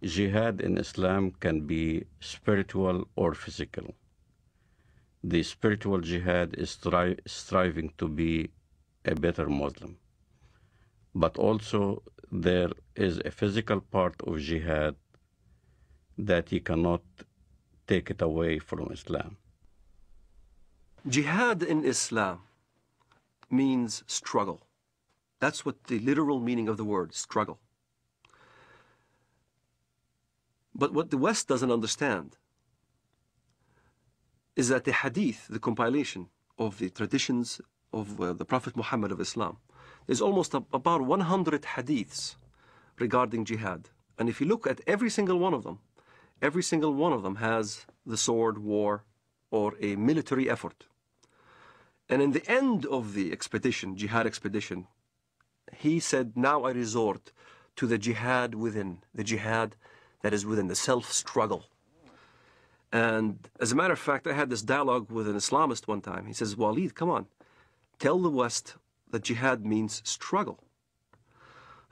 Jihad in Islam can be spiritual or physical. The spiritual jihad is striving to be a better Muslim. But also there is a physical part of jihad that you cannot take it away from Islam. Jihad in Islam means struggle. That's what the literal meaning of the word, struggle. But what the West doesn't understand is that the hadith, the compilation of the traditions of the Prophet Muhammad of Islam, there's almost about 100 hadiths regarding jihad. And if you look at every single one of them has the sword, war, or a military effort. And in the end of the expedition, jihad expedition, he said, now I resort to the jihad within, the jihad that is within, the self-struggle. And as a matter of fact, I had this dialogue with an Islamist one time. He says, Walid, come on, tell the West that jihad means struggle.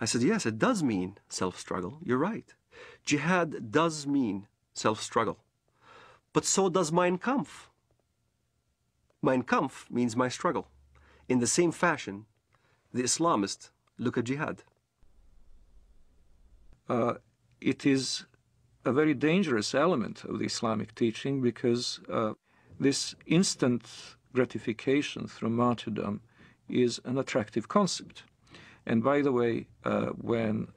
I said, yes, it does mean self-struggle. You're right. Jihad does mean self-struggle. But so does Mein Kampf. Mein Kampf means my struggle. In the same fashion, the Islamists look at jihad. It is a very dangerous element of the Islamic teaching because this instant gratification through martyrdom is an attractive concept. And by the way, when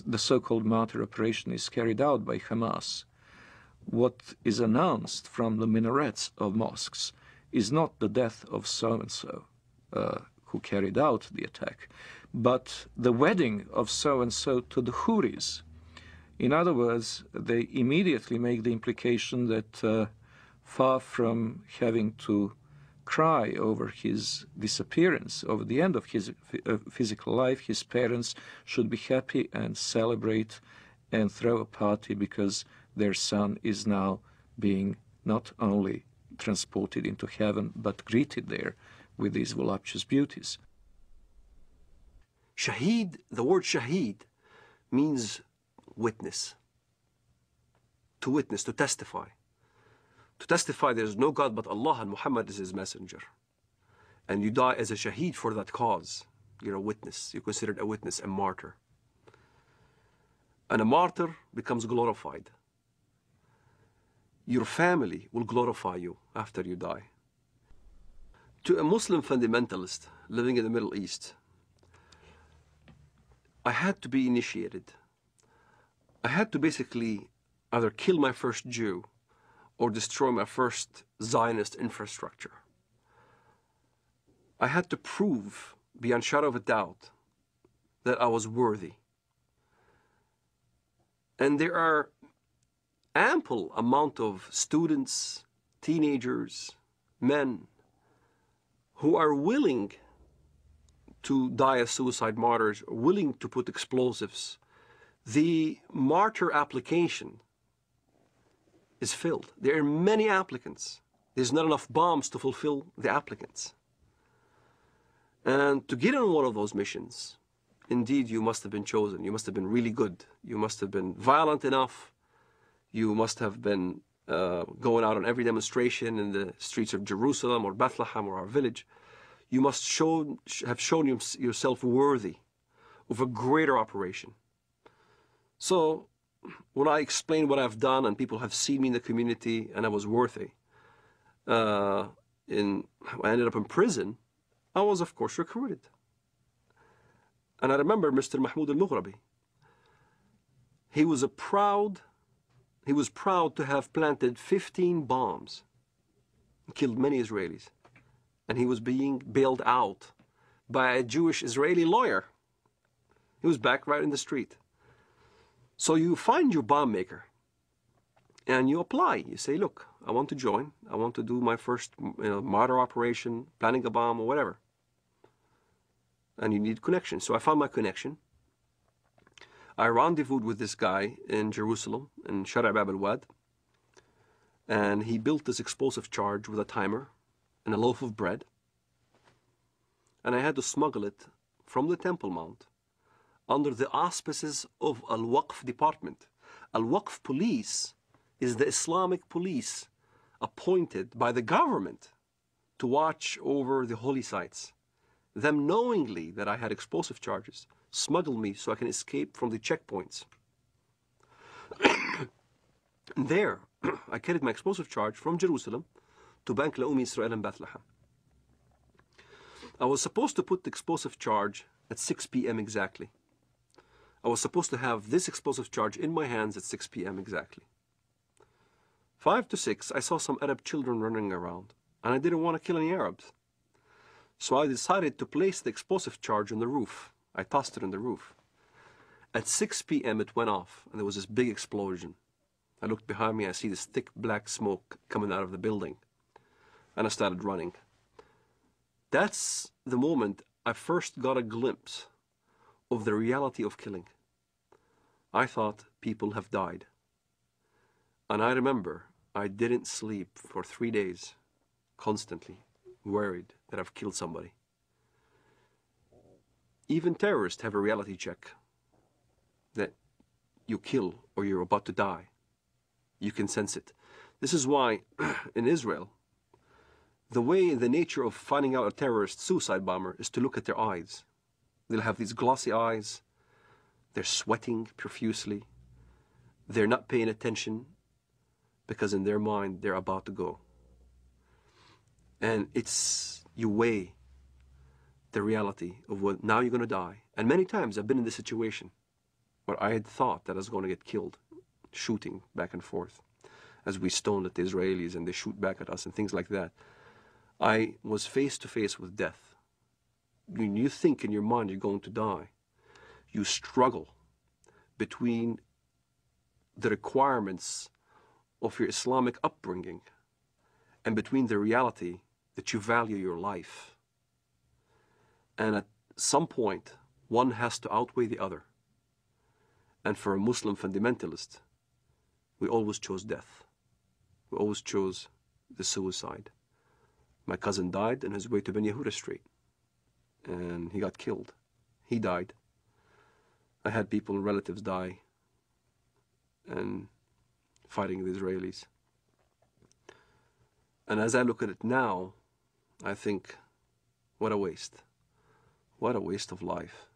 the so-called martyr operation is carried out by Hamas, what is announced from the minarets of mosques is not the death of so-and-so who carried out the attack, but the wedding of so-and-so to the Houris. In other words, they immediately make the implication that far from having to cry over his disappearance, over the end of his physical life, his parents should be happy and celebrate and throw a party because their son is now being not only transported into heaven, but greeted there with these voluptuous beauties. Shaheed, the word shaheed, means witness. To witness, to testify. To testify there is no God but Allah and Muhammad is his messenger. And you die as a shaheed for that cause. You're a witness. You're considered a witness, a martyr. And a martyr becomes glorified. Your family will glorify you after you die. To a Muslim fundamentalist living in the Middle East, I had to be initiated. I had to basically either kill my first Jew or destroy my first Zionist infrastructure. I had to prove, beyond shadow of a doubt, that I was worthy. And there are ample amount of students, teenagers, men, who are willing to die as suicide martyrs, willing to put explosives. The martyr application is filled. There are many applicants. There's not enough bombs to fulfill the applicants. And to get on one of those missions, indeed you must have been chosen. You must have been really good. You must have been violent enough. You must have been going out on every demonstration in the streets of Jerusalem or Bethlehem or our village. You must have shown yourself worthy of a greater operation. So when I explain what I've done and people have seen me in the community and I was worthy, I ended up in prison, I was of course recruited. And I remember Mr. Mahmoud al-Mughrabi. He was proud to have planted 15 bombs and killed many Israelis. And he was being bailed out by a Jewish Israeli lawyer. He was back right in the street. So you find your bomb maker and you apply. You say, look, I want to join. I want to do my first martyr operation, planting a bomb or whatever. And you need connection. So I found my connection. I rendezvoused with this guy in Jerusalem, in Shara' Bab al-Wad. And he built this explosive charge with a timer and a loaf of bread. And I had to smuggle it from the Temple Mount under the auspices of Al-Waqf department. Al-Waqf police is the Islamic police appointed by the government to watch over the holy sites. Them knowingly that I had explosive charges smuggled me so I can escape from the checkpoints. And there, I carried my explosive charge from Jerusalem to Bank Laumi Israel in Bethlehem. I was supposed to put the explosive charge at 6 p.m. exactly. I was supposed to have this explosive charge in my hands at 6 p.m. exactly. 5 to 6, I saw some Arab children running around, and I didn't want to kill any Arabs. So I decided to place the explosive charge on the roof. I tossed it on the roof. At 6 p.m. it went off, and there was this big explosion. I looked behind me, I see this thick black smoke coming out of the building, and I started running. That's the moment I first got a glimpse of the reality of killing. I thought people have died. And I remember I didn't sleep for 3 days, constantly worried that I've killed somebody. Even terrorists have a reality check that you kill or you're about to die. You can sense it. This is why in Israel, the nature of finding out a terrorist suicide bomber is to look at their eyes. They'll have these glossy eyes. They're sweating profusely. They're not paying attention because in their mind they're about to go. And you weigh the reality of what now you're going to die. And many times I've been in this situation where I had thought that I was going to get killed, shooting back and forth as we stoned at the Israelis and they shoot back at us and things like that. I was face to face with death. When you think in your mind you're going to die, you struggle between the requirements of your Islamic upbringing and between the reality that you value your life. And at some point, one has to outweigh the other. And for a Muslim fundamentalist, we always chose death. We always chose the suicide. My cousin died on his way to Ben Yehuda Street, and he got killed. He died. I had people, relatives die, and fighting the Israelis. And as I look at it now, I think, what a waste. What a waste of life.